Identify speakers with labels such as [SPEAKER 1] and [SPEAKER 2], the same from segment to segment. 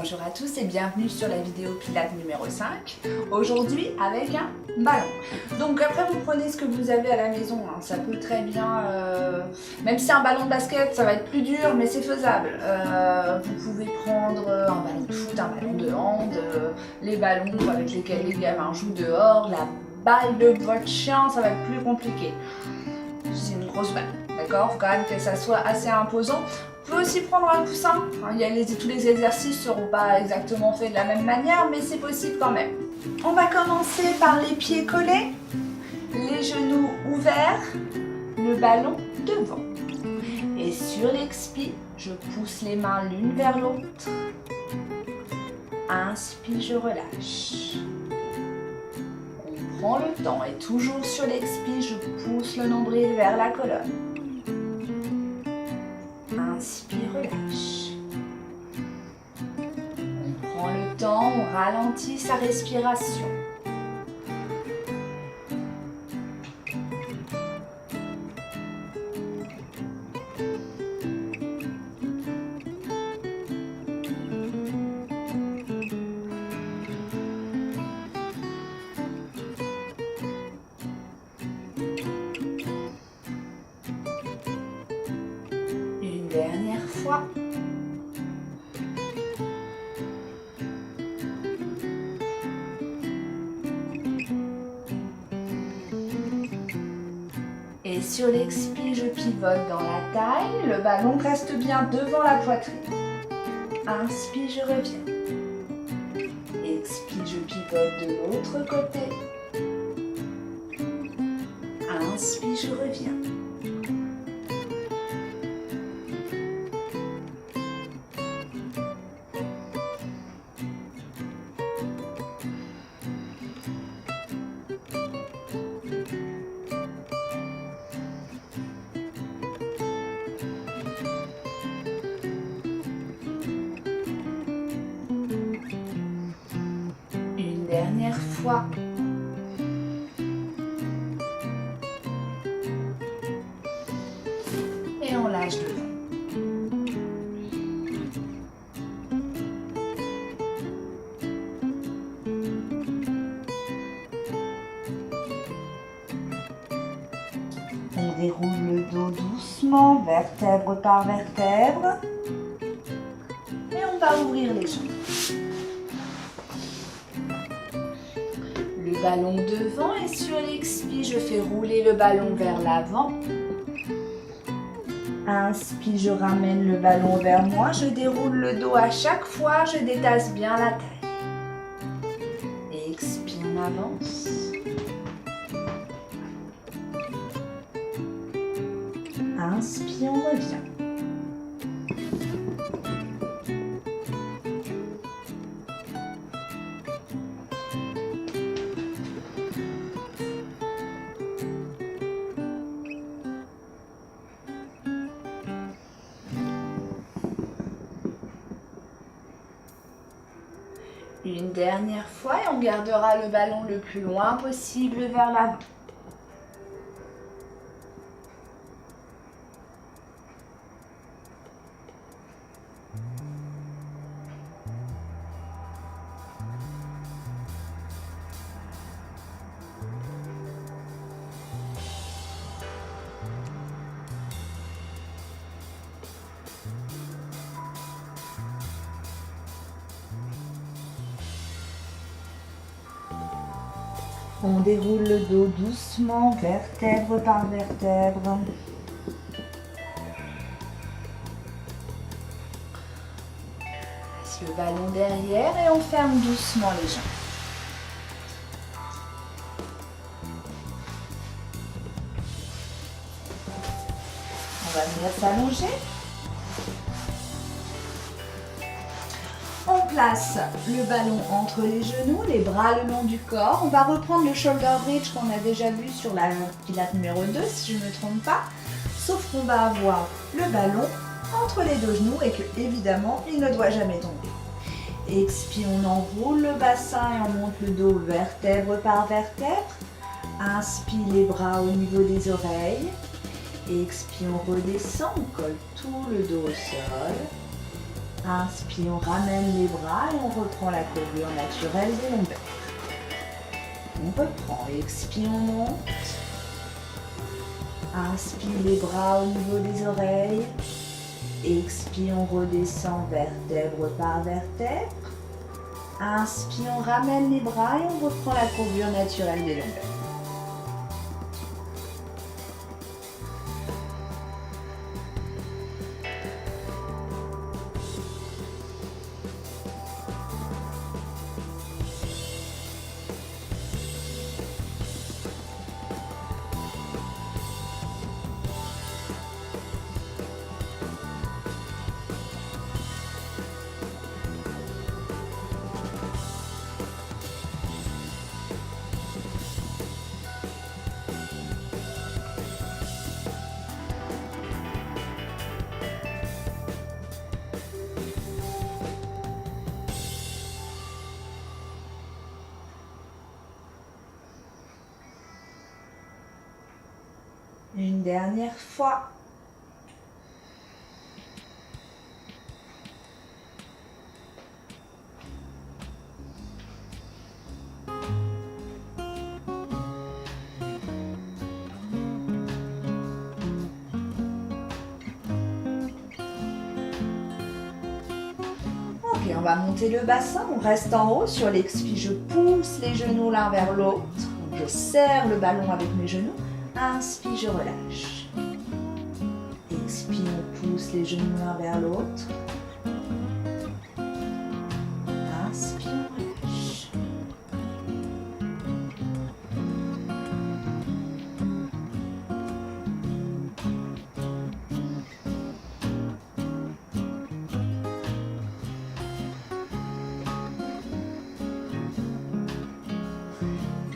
[SPEAKER 1] Bonjour à tous et bienvenue sur la vidéo Pilates numéro 5. Aujourd'hui avec un ballon. Donc après vous prenez ce que vous avez à la maison, hein. Ça peut très bien, même si c'est un ballon de basket ça va être plus dur mais c'est faisable. Vous pouvez prendre un ballon de foot, un ballon de hand, les ballons avec lesquels les gamins jouent dehors, la balle de votre chien ça va être plus compliqué. C'est une grosse balle, d'accord? Faut quand même que ça soit assez imposant. Vous pouvez aussi prendre un coussin. Tous les exercices ne seront pas exactement faits de la même manière, mais c'est possible quand même. On va commencer par les pieds collés, les genoux ouverts, le ballon devant. Et sur l'expi, je pousse les mains l'une vers l'autre. Inspire, je relâche. On prend le temps et toujours sur l'expi, je pousse le nombril vers la colonne. Inspire, relâche. On prend le temps, on ralentit sa respiration. Dernière fois. Et sur l'expi, je pivote dans la taille. Le ballon reste bien devant la poitrine. Inspire, je reviens. Expire, je pivote de l'autre côté. Inspire, je reviens. Dernière fois. Et on lâche devant. On déroule le dos doucement, vertèbre par vertèbre. Et on va ouvrir les jambes. Ballon devant et sur l'expi, je fais rouler le ballon vers l'avant. Inspire, je ramène le ballon vers moi, je déroule le dos à chaque fois, je détasse bien la taille. Expire, on avance. Inspire, on revient. Une dernière fois et on gardera le ballon le plus loin possible vers l'avant. On déroule le dos doucement, vertèbre par vertèbre. Laisse le ballon derrière et on ferme doucement les jambes. On va venir s'allonger. On place le ballon entre les genoux, les bras le long du corps. On va reprendre le shoulder bridge qu'on a déjà vu sur la Pilates numéro 2, si je ne me trompe pas. Sauf qu'on va avoir le ballon entre les deux genoux et que, évidemment, il ne doit jamais tomber. Expire, on enroule le bassin et on monte le dos vertèbre par vertèbre. Inspire, les bras au niveau des oreilles. Expire, on redescend, on colle tout le dos au sol. Inspire, on ramène les bras et on reprend la courbure naturelle des lombaires. On reprend, expire, on monte. Inspire les bras au niveau des oreilles. Expire, on redescend vertèbre par vertèbre. Inspire, on ramène les bras et on reprend la courbure naturelle des lombaires. Une dernière fois. Ok, on va monter le bassin, on reste en haut. Sur l'expire, je pousse les genoux l'un vers l'autre. Je serre le ballon avec mes genoux. Inspire, je relâche. Expire, on pousse les genoux l'un vers l'autre. Inspire, on relâche.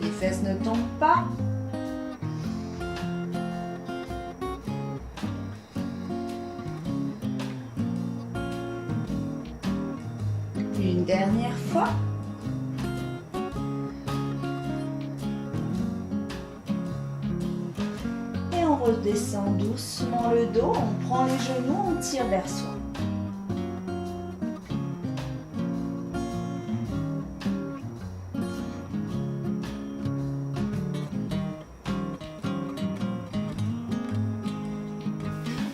[SPEAKER 1] Les fesses ne tombent pas. Une dernière fois. Et on redescend doucement le dos, on prend les genoux, on tire vers soi.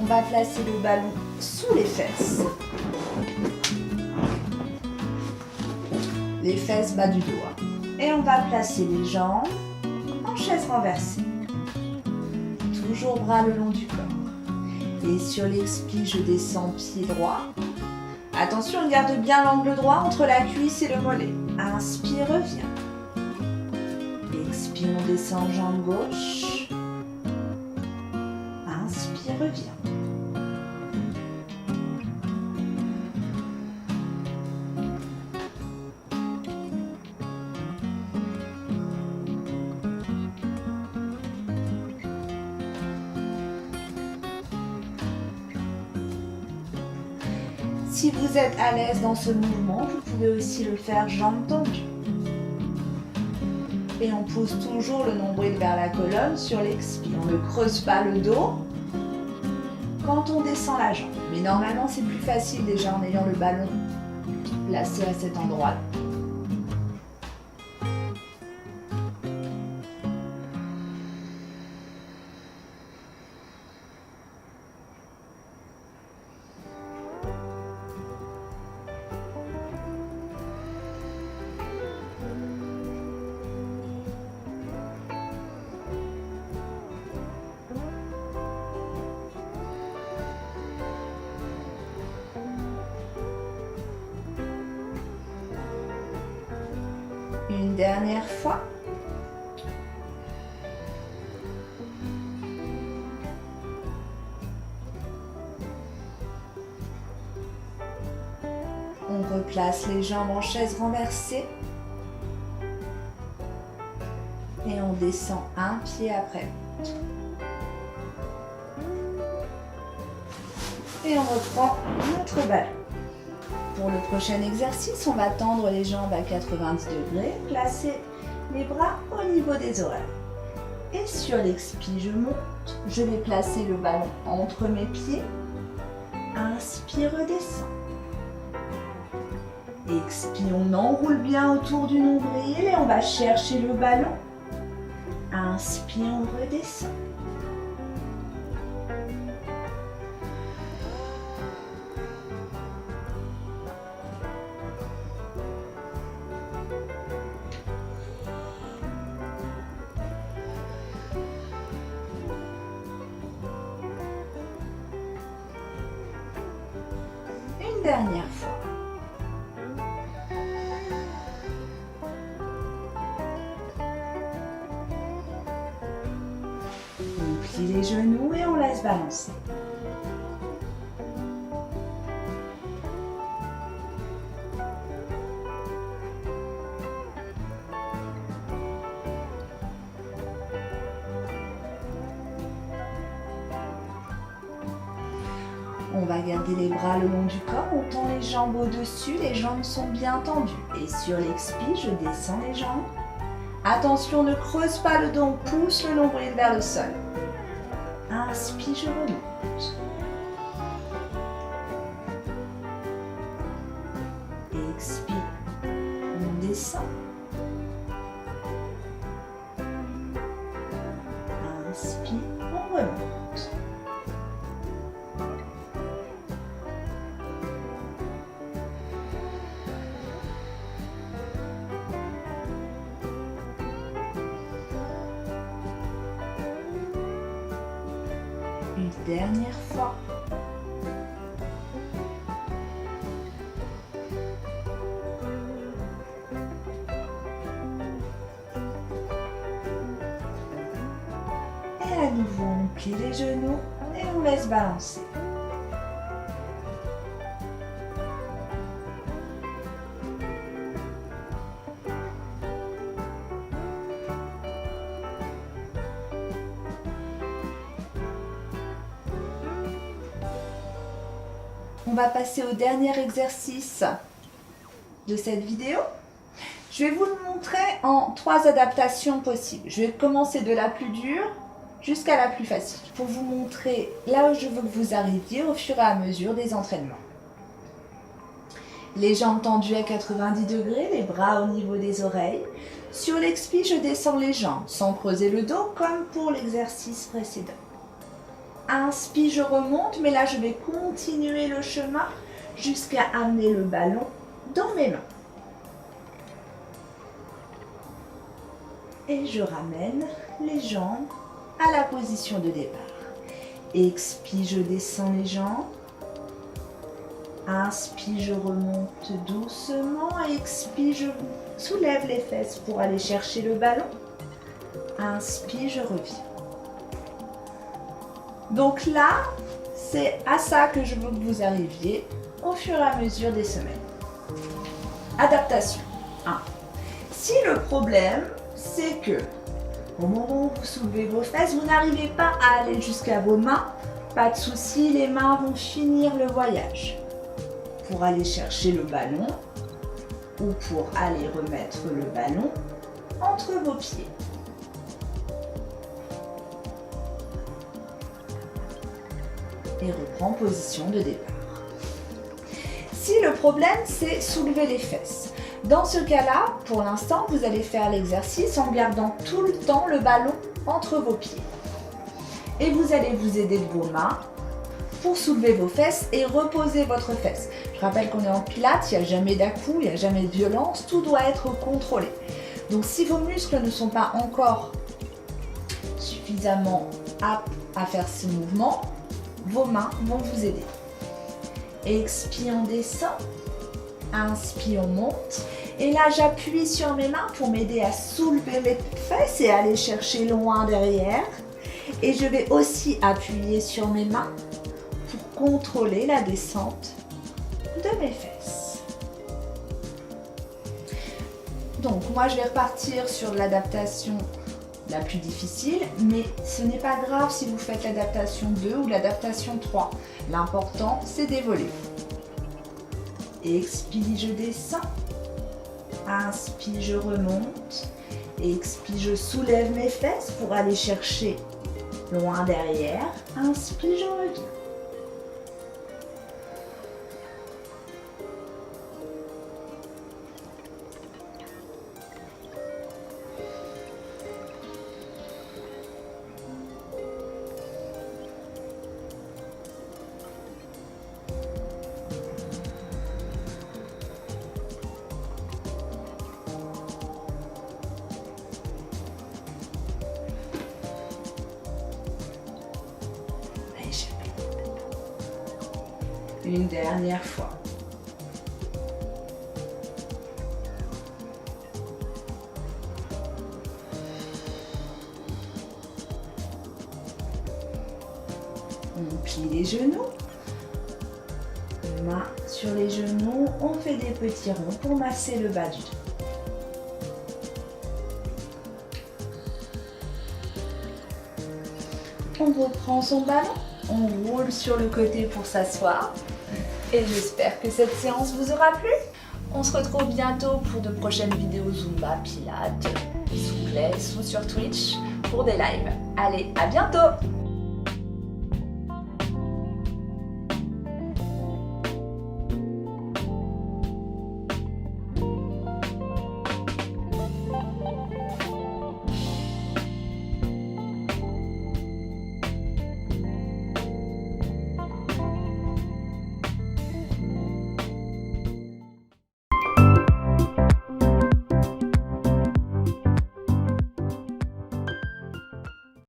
[SPEAKER 1] On va placer le ballon sous les fesses. Les fesses bas du dos. Et on va placer les jambes en chaise renversée. Toujours bras le long du corps. Et sur l'expire, je descends pied droit. Attention, on garde bien l'angle droit entre la cuisse et le mollet. Inspire, reviens. Expire, on descend jambe gauche. Inspire, reviens. Si vous êtes à l'aise dans ce mouvement, vous pouvez aussi le faire jambes tendues. Et on pousse toujours le nombril vers la colonne sur l'expire. On ne creuse pas le dos quand on descend la jambe. Mais normalement, c'est plus facile déjà en ayant le ballon placé à cet endroit-là. Une dernière fois. On replace les jambes en chaise renversée. Et on descend un pied après l'autre. Et on reprend notre ballon. Pour le prochain exercice, on va tendre les jambes à 90 degrés, placer les bras au niveau des oreilles. Et sur l'expire, je monte, je vais placer le ballon entre mes pieds. Inspire, redescends. Expire, on enroule bien autour du nombril et on va chercher le ballon. Inspire, on redescend. Une dernière fois. On plie les genoux et on laisse balancer. On va garder les bras le long du corps, on tend les jambes au-dessus, les jambes sont bien tendues. Et sur l'expire, je descends les jambes. Attention, ne creuse pas le dos, on pousse le nombril vers le sol. Inspire, je remonte. Expire, on descend. Inspire, on remonte. Une dernière fois. Et à nouveau, on plie les genoux et on laisse balancer. On va passer au dernier exercice de cette vidéo. Je vais vous le montrer en 3 adaptations possibles. Je vais commencer de la plus dure jusqu'à la plus facile pour vous montrer là où je veux que vous arriviez au fur et à mesure des entraînements. Les jambes tendues à 90 degrés, les bras au niveau des oreilles. Sur l'expire, je descends les jambes sans creuser le dos comme pour l'exercice précédent. Inspire, je remonte, mais là je vais continuer le chemin jusqu'à amener le ballon dans mes mains. Et je ramène les jambes à la position de départ. Expire, je descends les jambes. Inspire, je remonte doucement. Expire, je soulève les fesses pour aller chercher le ballon. Inspire, je reviens. Donc là, c'est à ça que je veux que vous arriviez au fur et à mesure des semaines. Adaptation 1. Si le problème, c'est que au moment où vous soulevez vos fesses, vous n'arrivez pas à aller jusqu'à vos mains, pas de souci, les mains vont finir le voyage. Pour aller chercher le ballon ou pour aller remettre le ballon entre vos pieds. Et reprend position de départ. Si le problème, c'est soulever les fesses. Dans ce cas-là, pour l'instant, vous allez faire l'exercice en gardant tout le temps le ballon entre vos pieds. Et vous allez vous aider de vos mains pour soulever vos fesses et reposer votre fesse. Je rappelle qu'on est en pilates, il n'y a jamais d'à-coup, il n'y a jamais de violence, tout doit être contrôlé. Donc si vos muscles ne sont pas encore suffisamment aptes à faire ce mouvement, vos mains vont vous aider. Expire, on descend. Inspire, on monte. Et là, j'appuie sur mes mains pour m'aider à soulever mes fesses et aller chercher loin derrière. Et je vais aussi appuyer sur mes mains pour contrôler la descente de mes fesses. Donc, moi, je vais repartir sur l'adaptation la plus difficile, mais ce n'est pas grave si vous faites l'adaptation 2 ou l'adaptation 3. L'important, c'est d'évoluer. Expire, je descends. Inspire, je remonte. Expire, je soulève mes fesses pour aller chercher loin derrière. Inspire, je reviens. Une dernière fois. On plie les genoux. Main sur les genoux, on fait des petits ronds pour masser le bas du dos. On reprend son ballon, on roule sur le côté pour s'asseoir. Et j'espère que cette séance vous aura plu. On se retrouve bientôt pour de prochaines vidéos Zumba, Pilates, souplesse ou sur Twitch pour des lives. Allez, à bientôt!